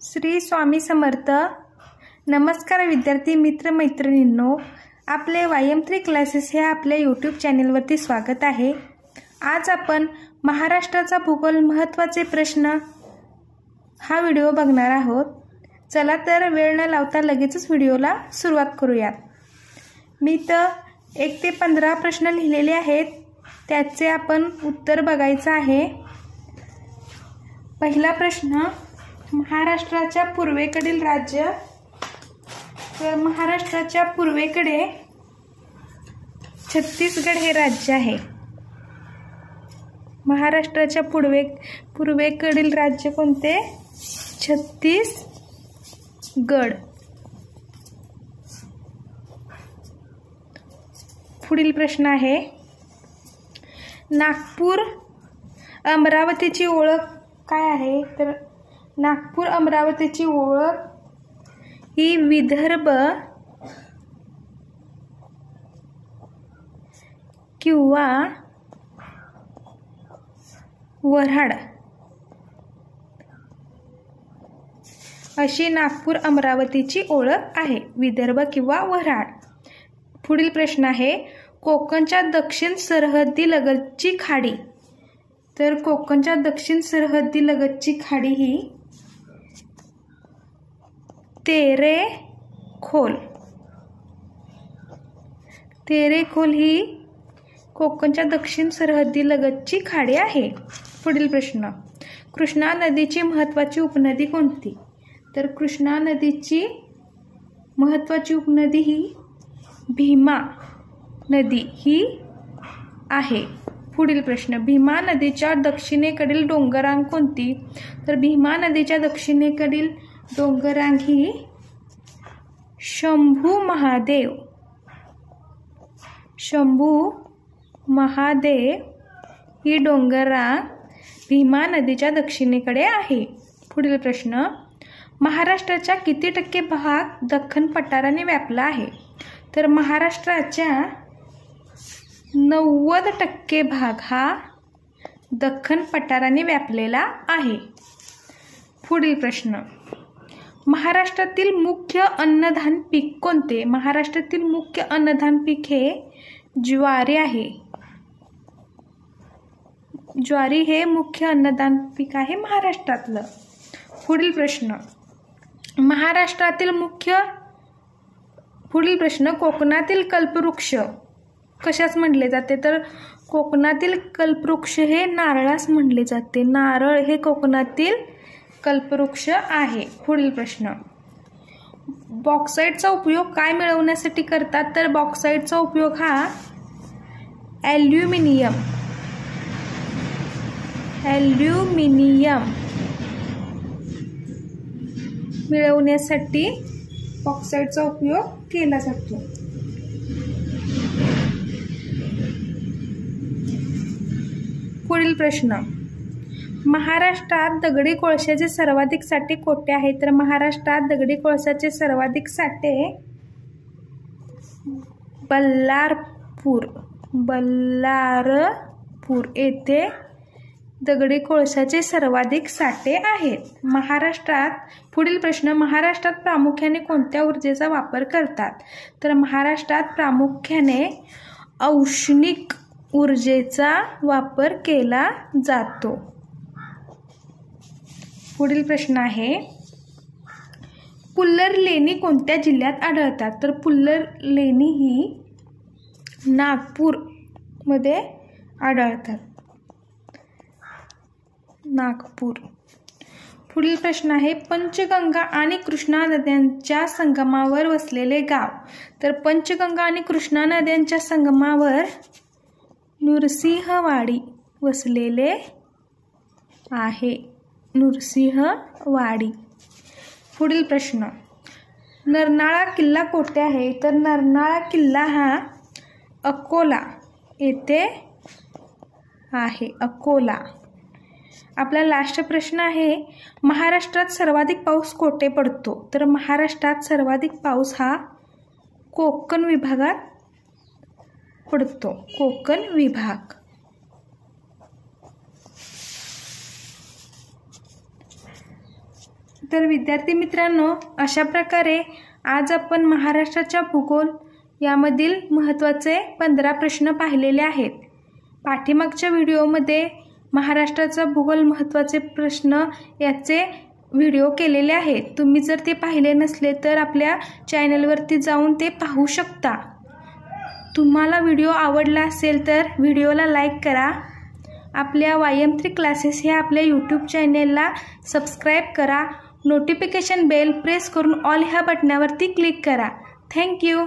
श्री स्वामी समर्थ. नमस्कार विद्यार्थी मित्र मैत्रिणींनो, आपले वायम3 क्लासेस हे आपल्या यूट्यूब चॅनलवरती स्वागत आहे. आज आपण महाराष्ट्राचा भूगोल महत्त्वाचे प्रश्न हा व्हिडिओ बघणार आहोत. चला तर वेळ न लावता लगेचच व्हिडिओला सुरुवात करूयात. मी तर 1 ते 15 प्रश्न लिहिलेले आहेत, त्याचे आपण उत्तर बघायचं आहे. पहिला प्रश्न, महाराष्ट्राच्या पूर्वेकडील राज्य. तर महाराष्ट्राच्या पूर्वेकडे छत्तीसगड हे राज्य आहे. महाराष्ट्राच्या पूर्वेकडील राज्य कोणते? छत्तीसगड. पुढील प्रश्न आहे, नागपूर अमरावतीची ओळख काय आहे? तर नागपूर अमरावतीची ओळख ही विदर्भ किंवा वऱ्हाड अशी नागपूर अमरावतीची ओळख आहे. विदर्भ किंवा वऱ्हाड. पुढील प्रश्न आहे, कोकणच्या दक्षिण सरहद्दी लगतची खाडी. तर कोकणच्या दक्षिण सरहद्दी लगतची खाडी ही तेरेखोल. तेरेखोल ही कोकणच्या दक्षिण सरहद्दी लगतची खाडी आहे. पुढील प्रश्न, कृष्णा नदीची महत्त्वाची उपनदी कोणती? तर कृष्णा नदीची महत्त्वाची उपनदी ही भीमा नदी ही आहे. पुढील प्रश्न, भीमा नदीच्या दक्षिणेकडील डोंगररांग कोणती? तर भीमा नदीच्या दक्षिणेकडील डोंगररांग ही शंभू महादेव. शंभू महादेव ही डोंगररांग भीमा नदीच्या दक्षिणेकडे आहे. पुढील प्रश्न, महाराष्ट्राच्या किती टक्के भाग दख्खन पठाराने व्यापला आहे? तर महाराष्ट्राच्या 90% भाग हा दख्खन पठाराने व्यापलेला आहे. पुढील प्रश्न, महाराष्ट्रातील मुख्य अन्नधान पीक कोणते? महाराष्ट्रातील मुख्य अन्नधान पीक हे ज्वारी आहे. ज्वारी हे मुख्य अन्नधान पीक आहे महाराष्ट्रातलं. पुढील प्रश्न, पुढील प्रश्न, कोकणातील कल्पवृक्ष कशास म्हणले जाते? तर कोकणातील कल्पवृक्ष हे नारळास म्हणले जाते. नारळ हे कोकणातील कल्पवृक्ष आहे. पुढील प्रश्न, बॉक्साईटचा उपयोग काय मिळवण्यासाठी करतात? तर बॉक्साईटचा उपयोग हा ॲल्युमिनियम मिळवण्यासाठी बॉक्साईटचा उपयोग केला जातो. पुढील प्रश्न, महाराष्ट्रात दगडी कोळशाचे सर्वाधिक साठे कोठे आहेत? तर महाराष्ट्रात दगडी कोळशाचे सर्वाधिक साठे बल्लारपूर येथे दगडी कोळशाचे सर्वाधिक साठे आहेत. महाराष्ट्रात. पुढील प्रश्न, महाराष्ट्रात प्रामुख्याने कोणत्या ऊर्जेचा वापर करतात? तर महाराष्ट्रात प्रामुख्याने औष्णिक ऊर्जेचा वापर केला जातो. पुढील प्रश्न आहे, पुल्लर लेणी कोणत्या जिल्ह्यात आढळतात? तर पुल्लर लेणी ही नागपूरमध्ये आढळतात. नागपूर. पुढील प्रश्न आहे, पंचगंगा आणि कृष्णा नद्यांच्या संगमावर वसलेले गाव. तर पंचगंगा आणि कृष्णा नद्यांच्या संगमावर नृसिंहवाडी वसलेले आहे. नृसिंहवाडी. पुढील प्रश्न, नरनाळा किल्ला कोठे आहे? तर नरनाळा किल्ला हा अकोला येथे आहे. अकोला. आपला लास्ट प्रश्न आहे, महाराष्ट्रात सर्वाधिक पाऊस कोठे पडतो? तर महाराष्ट्रात सर्वाधिक पाऊस हा कोकण विभागात पडतो. कोकण विभाग. तर विद्यार्थी मित्रांनो, अशा प्रकारे आज आपण महाराष्ट्राच्या भूगोल यामधील महत्त्वाचे 15 प्रश्न पाहिलेले आहेत। पाठीमागच्या व्हिडिओमध्ये महाराष्ट्राचा भूगोल महत्त्वाचे प्रश्न याचे व्हिडिओ केलेले आहेत। तुम्ही जर ते पाहिले नसले तर आपल्या चॅनलवरती जाऊन ते पाहू शकता। तुम्हाला व्हिडिओ आवडला असेल तर व्हिडिओला लाईक करा। आपल्या YM3 क्लासेस हे आपल्या यूट्यूब चॅनेलला सबस्क्राईब करा। नोटिफिकेशन बेल प्रेस करून ऑल ह्या बटनावरती क्लिक करा। थँक्यू।